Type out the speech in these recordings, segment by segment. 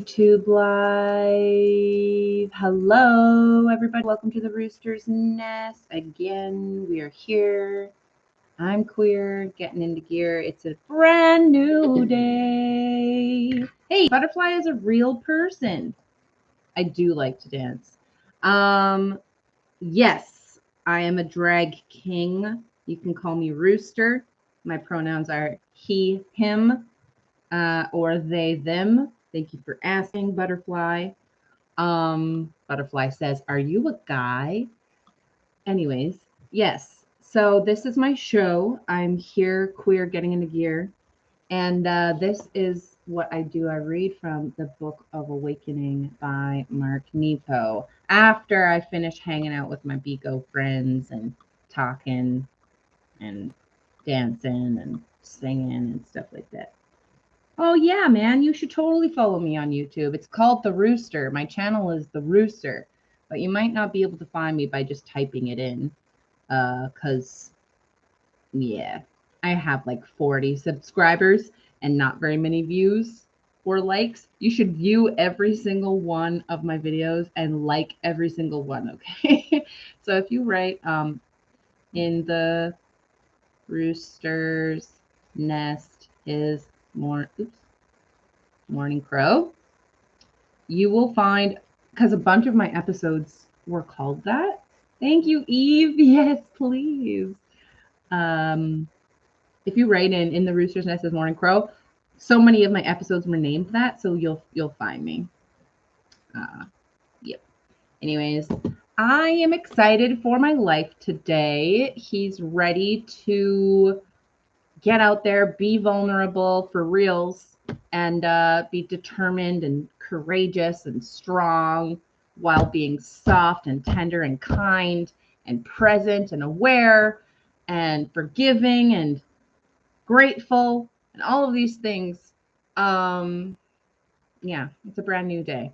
YouTube Live. Hello, everybody. Welcome to the Rooster's Nest. Again, we are here. I'm queer, getting into gear. It's a brand new day. Hey, Butterfly is a real person. I do like to dance. Yes, I am a drag king. You can call me Rooster. My pronouns are he, him, or they, them. Thank you for asking, Butterfly. Butterfly says, "Are you a guy?" Anyways, yes. So this is my show. I'm here, queer, getting into gear, and this is what I do. I read from the Book of Awakening by Mark Nepo after I finish hanging out with my Bigo friends and talking and dancing and singing and stuff like that. Oh yeah, man, you should totally follow me on YouTube. It's called The Rooster. My channel is The Rooster, but you might not be able to find me by just typing it in. Cause yeah, I have like 40 subscribers and not very many views or likes. You should view every single one of my videos and like every single one, okay? So if you write in the rooster's nest is morning crow, you will find, because a bunch of my episodes were called that. Thank you, Eve. Yes, please. Um, if you write in the Rooster's Nest as Morning Crow, so many of my episodes were named that, so you'll find me. Yep. Anyways, I am excited for my life today. He's ready to get out there, be vulnerable for reals, and be determined and courageous and strong while being soft and tender and kind and present and aware and forgiving and grateful and all of these things. Um, yeah, it's a brand new day.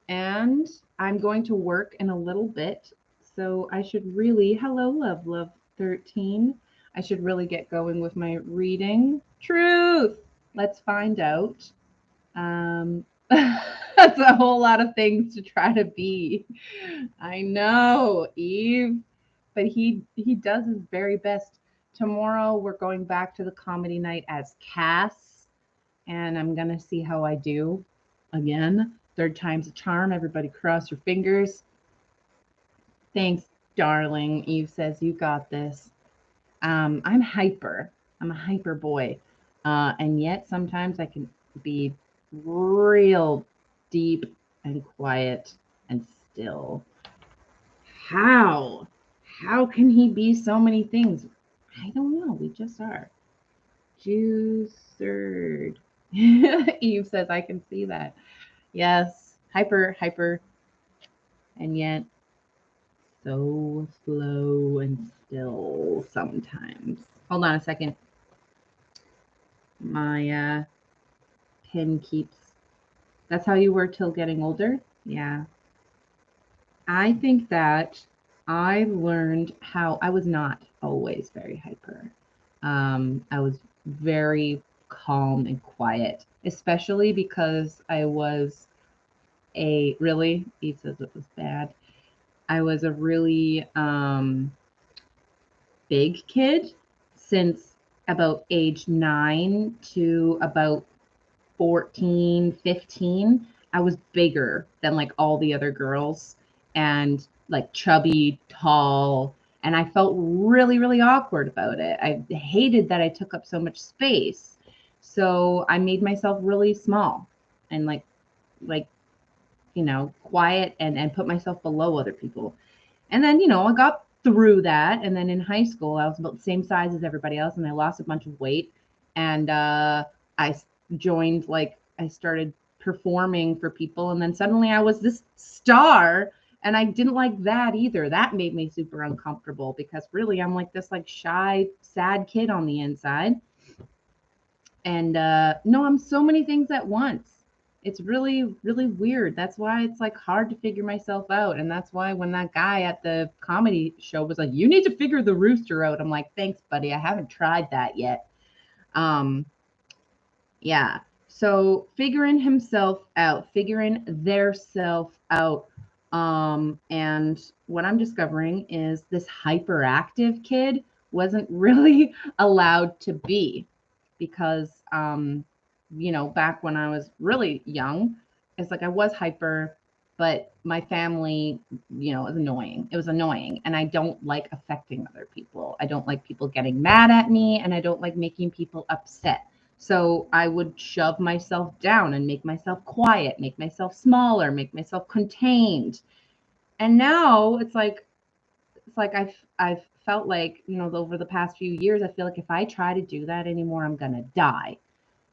And I'm going to work in a little bit. So I should really, hello, love 13. I should really get going with my reading. Truth. Let's find out. That's a whole lot of things to try to be. I know, Eve, but he does his very best. Tomorrow we're going back to the comedy night as Cass, and I'm gonna see how I do. Again, third time's a charm. Everybody cross your fingers. Thanks, darling. Eve says you got this. I'm hyper. I'm a hyper boy. And yet sometimes I can be real deep and quiet and still. How? How can he be so many things? I don't know. We just are. Juicered. Eve says, I can see that. Yes. Hyper, and yet so slow and still sometimes. Hold on a second. My pin keeps. That's how you were till getting older? Yeah. I think that I learned how I was not always very hyper. I was very calm and quiet, especially because I was a really, he says it was bad. I was a really big kid since about age 9 to about 14, 15. I was bigger than like all the other girls and like chubby, tall, and I felt really, really awkward about it. I hated that I took up so much space. So I made myself really small and like quiet and put myself below other people. And then, I got through that. And then in high school, I was about the same size as everybody else, and I lost a bunch of weight. And I joined, like, I started performing for people. And then suddenly I was this star. And I didn't like that either. That made me super uncomfortable because really I'm like this like shy, sad kid on the inside. And no, I'm so many things at once. It's really, really weird. That's why it's like hard to figure myself out. And that's why when that guy at the comedy show was like, you need to figure the rooster out, I'm like, thanks, buddy. I haven't tried that yet. Um, yeah. So figuring himself out, figuring their self out. And what I'm discovering is this hyperactive kid wasn't really allowed to be because, back when I was really young, it's like I was hyper, but my family, was annoying. It was annoying. And I don't like affecting other people. I don't like people getting mad at me, and I don't like making people upset. So I would shove myself down and make myself quiet, make myself smaller, make myself contained. And now it's like I've felt like, over the past few years, I feel like if I try to do that anymore, I'm gonna die.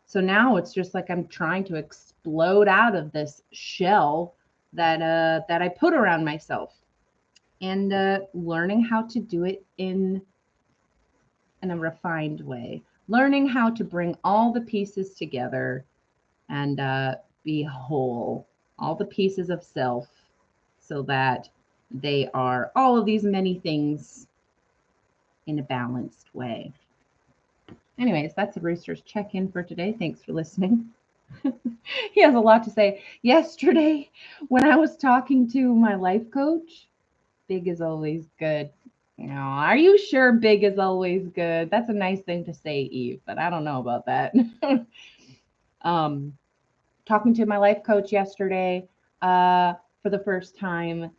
So now it's just like I'm trying to explode out of this shell that I put around myself, and learning how to do it in a refined way, learning how to bring all the pieces together and be whole, all the pieces of self, so that they are all of these many things in a balanced way. Anyways, that's the Rooster's check in for today. Thanks for listening. He has a lot to say. Yesterday, when I was talking to my life coach, big is always good. Are you sure big is always good? That's a nice thing to say, Eve, but I don't know about that. um, Talking to my life coach yesterday, for the first time.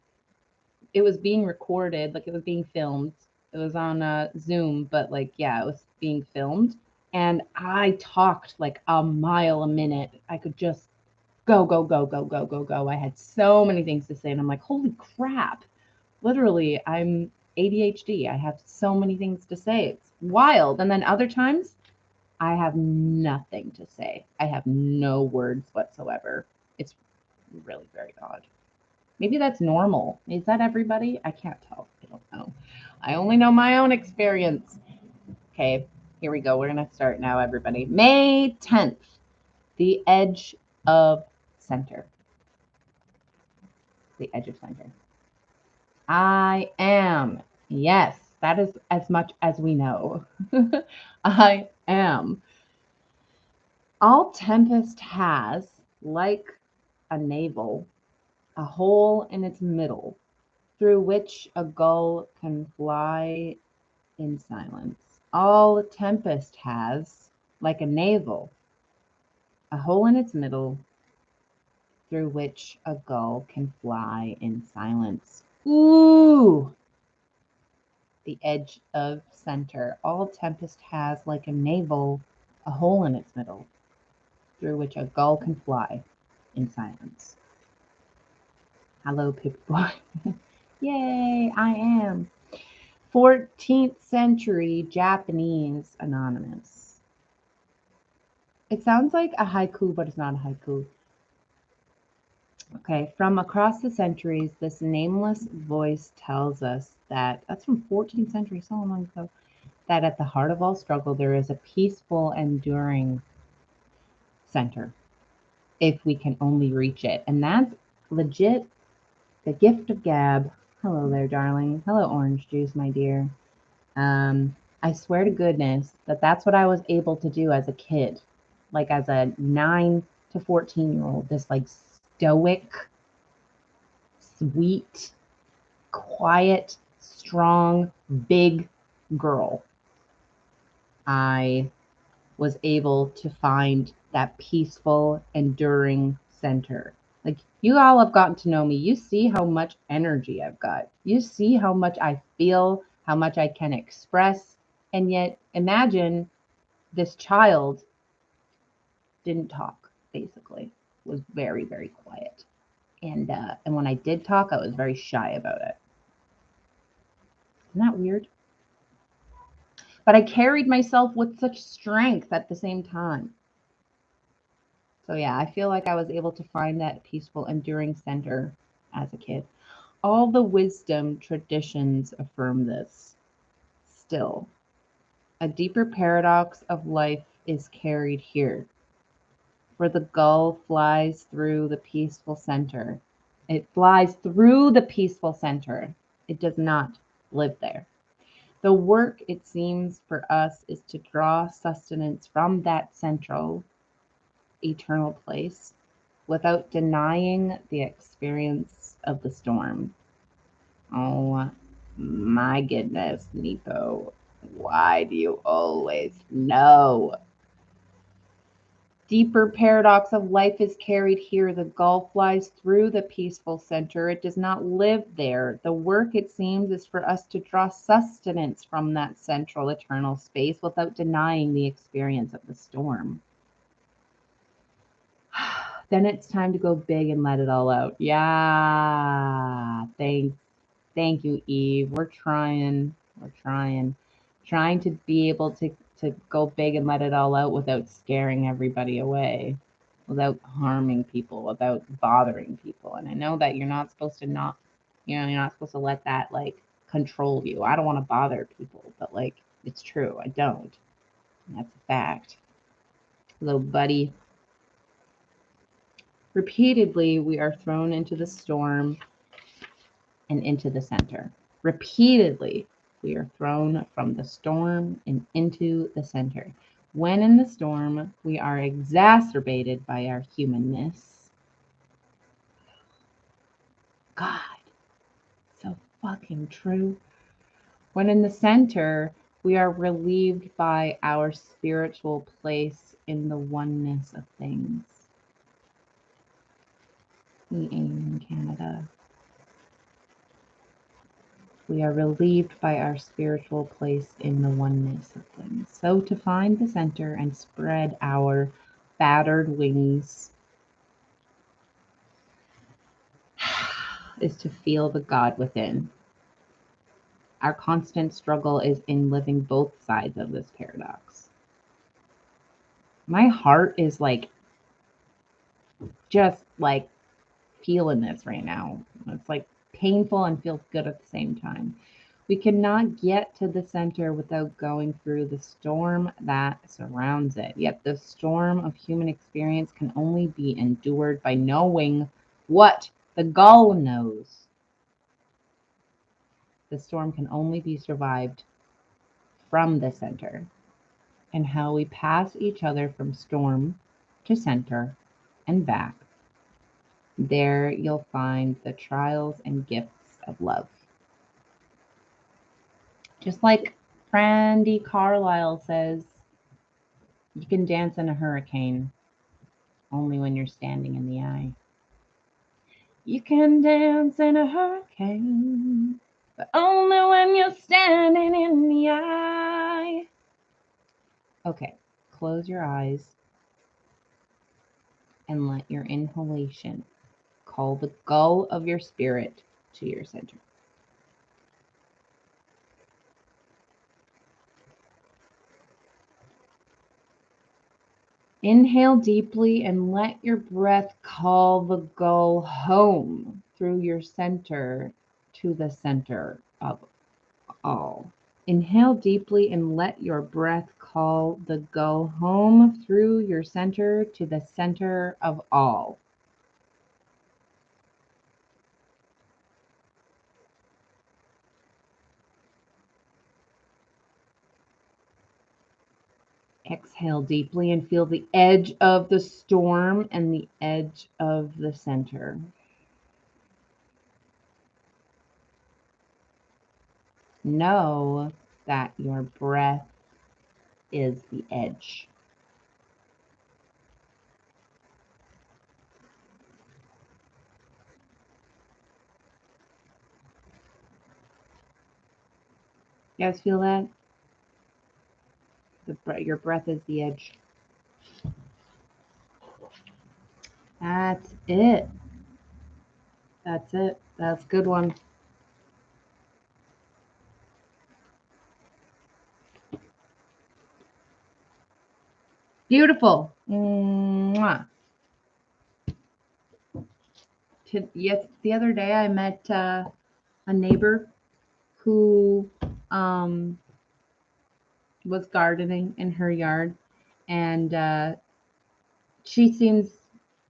It was being recorded, like it was being filmed. It was on Zoom, but like, yeah, it was being filmed. And I talked like a mile a minute. I could just go, go, go, go, go, go, go. I had so many things to say. And I'm like, holy crap. Literally, I'm ADHD. I have so many things to say. It's wild. And then other times, I have nothing to say. I have no words whatsoever. It's really very odd. Maybe that's normal. Is that everybody? I can't tell. I don't know. I only know my own experience. Okay, here we go. We're going to start now, everybody. May 10th, the edge of center. The edge of center. I am. Yes, that is as much as we know. I am. All tempest has, like a navel, a hole in its middle through which a gull can fly in silence. All tempest has, like a navel, a hole in its middle through which a gull can fly in silence. Ooh! The edge of center. All tempest has, like a navel, a hole in its middle through which a gull can fly in silence. Hello, Pip-Boy. Yay, I am. 14th century Japanese anonymous. It sounds like a haiku, but it's not a haiku. Okay, from across the centuries, this nameless voice tells us that's from 14th century, so long ago, that at the heart of all struggle, there is a peaceful, enduring center, if we can only reach it. And that's legit the gift of gab. Hello there, darling. Hello, orange juice, my dear. I swear to goodness that's what I was able to do as a kid, like as a 9 to 14-year-old, this like stoic, sweet, quiet, strong, big girl. I was able to find that peaceful, enduring center. Like, you all have gotten to know me. You see how much energy I've got. You see how much I feel, how much I can express. And yet, imagine this child didn't talk, basically, was very, very quiet. And when I did talk, I was very shy about it. Isn't that weird? But I carried myself with such strength at the same time. So yeah, I feel like I was able to find that peaceful, enduring center as a kid. All the wisdom traditions affirm this. Still, a deeper paradox of life is carried here. For the gull flies through the peaceful center. It flies through the peaceful center. It does not live there. The work, it seems, for us is to draw sustenance from that central eternal place without denying the experience of the storm. Oh my goodness, Nepo. Why do you always know? Deeper paradox of life is carried here. The gull flies through the peaceful center. It does not live there. The work, it seems, is for us to draw sustenance from that central eternal space without denying the experience of the storm. Then it's time to go big and let it all out. Yeah. Thank you, Eve. We're trying. Trying to be able to go big and let it all out without scaring everybody away, without harming people, without bothering people. And I know that you're not supposed to you're not supposed to let that like control you. I don't want to bother people, but like it's true. I don't. And that's a fact. Hello, buddy. Repeatedly, we are thrown into the storm and into the center. Repeatedly, we are thrown from the storm and into the center. When in the storm, we are exacerbated by our humanness. God, so fucking true. When in the center, we are relieved by our spiritual place in the oneness of things. In Canada. We are relieved by our spiritual place in the oneness of things. So to find the center and spread our battered wings is to feel the God within. Our constant struggle is in living both sides of this paradox. My heart is like, just like feeling this right now. It's like painful and feels good at the same time. We cannot get to the center without going through the storm that surrounds it. Yet the storm of human experience can only be endured by knowing what the gull knows. The storm can only be survived from the center, and how we pass each other from storm to center and back. There you'll find the trials and gifts of love. Just like Brandy Carlisle says, you can dance in a hurricane only when you're standing in the eye. You can dance in a hurricane, but only when you're standing in the eye. Okay, close your eyes and let your inhalation call the gull of your spirit to your center. Inhale deeply and let your breath call the gull home through your center to the center of all. Inhale deeply and let your breath call the gull home through your center to the center of all. Exhale deeply and feel the edge of the storm and the edge of the center. Know that your breath is the edge. You guys feel that? Your breath is the edge. That's it. That's it. That's a good one. Beautiful. Mwah. Yes, the other day I met a neighbor who was gardening in her yard, and she seems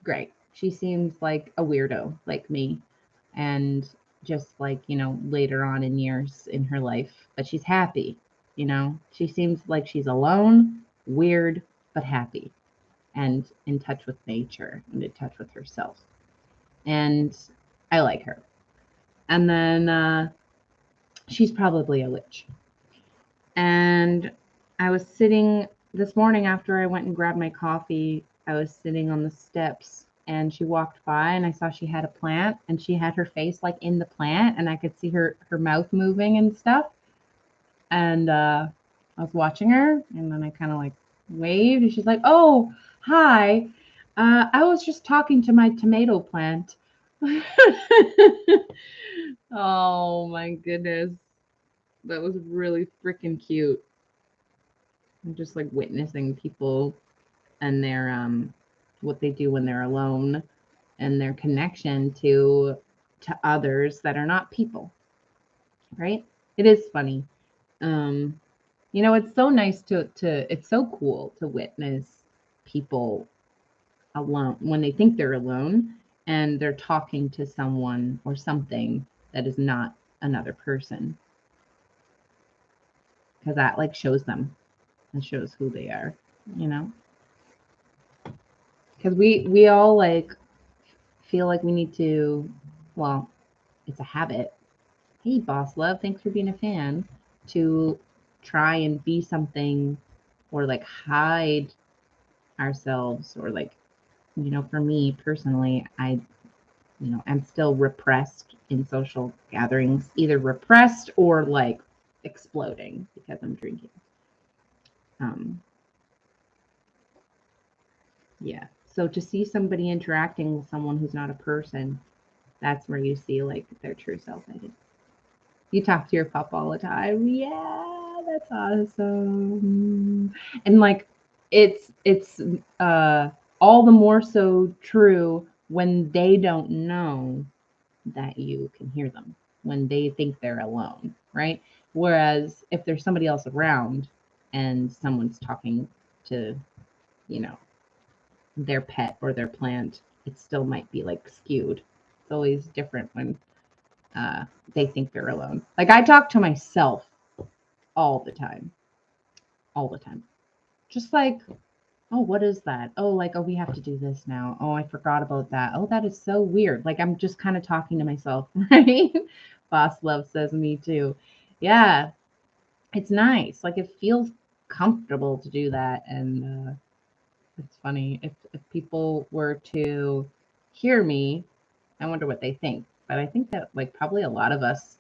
great. She seems like a weirdo like me, and just like, later on in years in her life, but she's happy. She seems like she's alone, weird, but happy. and in touch with nature and in touch with herself. And I like her. And then she's probably a witch. And I was sitting this morning after I went and grabbed my coffee. I was sitting on the steps and she walked by and I saw she had a plant and she had her face like in the plant and I could see her mouth moving and stuff. And I was watching her and then I kind of like waved and she's like, "Oh, hi. I was just talking to my tomato plant." Oh my goodness. That was really freaking cute. I'm just like witnessing people and their what they do when they're alone and their connection to others that are not people. Right? It is funny. It's so nice to it's so cool to witness people alone when they think they're alone and they're talking to someone or something that is not another person. Because that like shows them. It shows who they are, Because we all like feel like we need to, well, it's a habit. Hey, boss love, thanks for being a fan. To try and be something or like hide ourselves or like, for me personally, I'm still repressed in social gatherings, either repressed or like exploding because I'm drinking. Yeah. So to see somebody interacting with someone who's not a person, that's where you see like their true self. I did. You talk to your pup all the time. Yeah, that's awesome. And like it's all the more so true when they don't know that you can hear them, when they think they're alone, right? Whereas if there's somebody else around and someone's talking to, their pet or their plant, it still might be like skewed. It's always different when they think they're alone. Like I talk to myself all the time. Just like, oh, what is that? Oh, like, oh, we have to do this now. Oh, I forgot about that. Oh, that is so weird. Like I'm just kind of talking to myself, right? Boss Love says me too. Yeah, it's nice. Like it feels comfortable to do that. And it's funny. If people were to hear me, I wonder what they think. But I think that like probably a lot of us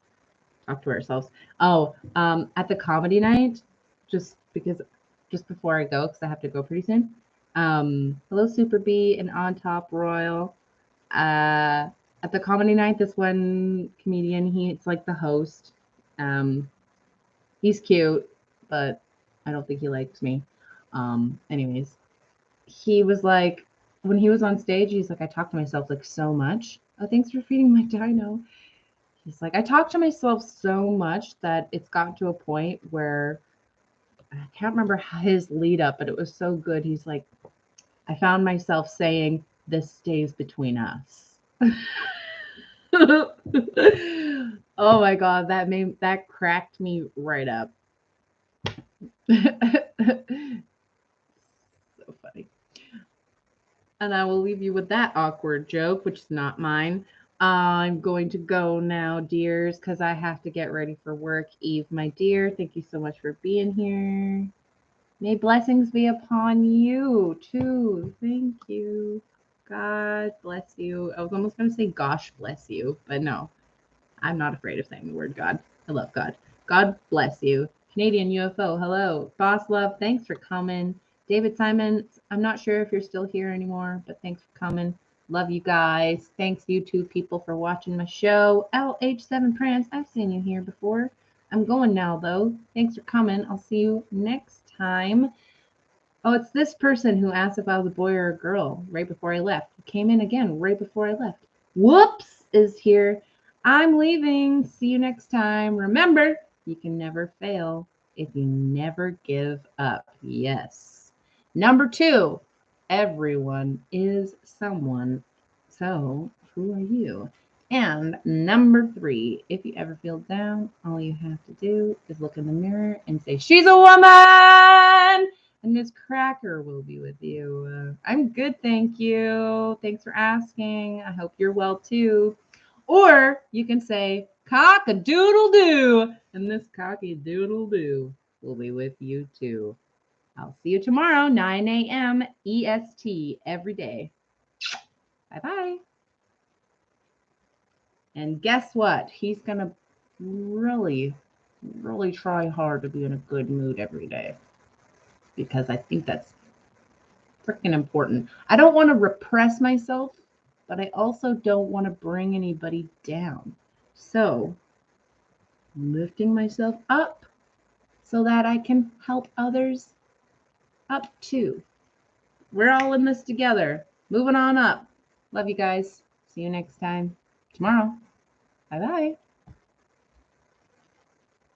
talk to ourselves. Oh, at the comedy night, just before I go, because I have to go pretty soon. Hello, Super B and On Top Royal. At the comedy night, this one comedian, it's like the host. He's cute, but I don't think he likes me. Anyways, he was like, when he was on stage, he's like, I talk to myself like so much. Oh, thanks for feeding my dino. He's like, I talk to myself so much that it's gotten to a point where I can't remember his lead up, but it was so good. He's like, I found myself saying, this stays between us. Oh my God, that cracked me right up. So funny. And I will leave you with that awkward joke, which is not mine. I'm going to go now, dears, because I have to get ready for work. Eve, my dear, thank you so much for being here. May blessings be upon you, too. Thank you. God bless you. I was almost going to say, gosh bless you, but no, I'm not afraid of saying the word God. I love God. God bless you. Canadian UFO, hello. Boss Love, thanks for coming. David Simon, I'm not sure if you're still here anymore, but thanks for coming. Love you guys. Thanks, YouTube people, for watching my show. LH7 Prance, I've seen you here before. I'm going now, though. Thanks for coming. I'll see you next time. Oh, it's this person who asked if I was a boy or a girl right before I left. He came in again right before I left. Whoops is here. I'm leaving. See you next time. Remember, you can never fail if you never give up. Yes. Number 2, everyone is someone. So who are you? And number 3, if you ever feel down, all you have to do is look in the mirror and say, she's a woman. And Miss Cracker will be with you. I'm good, thank you. Thanks for asking. I hope you're well too. Or you can say cock-a-doodle-doo, and this cocky-doodle-doo will be with you too. I'll see you tomorrow, 9 a.m. EST every day. Bye-bye. And guess what? He's going to really, really try hard to be in a good mood every day, because I think that's freaking important. I don't want to repress myself, but I also don't want to bring anybody down. So, lifting myself up so that I can help others up too. We're all in this together. Moving on up. Love you guys. See you next time tomorrow. Bye bye.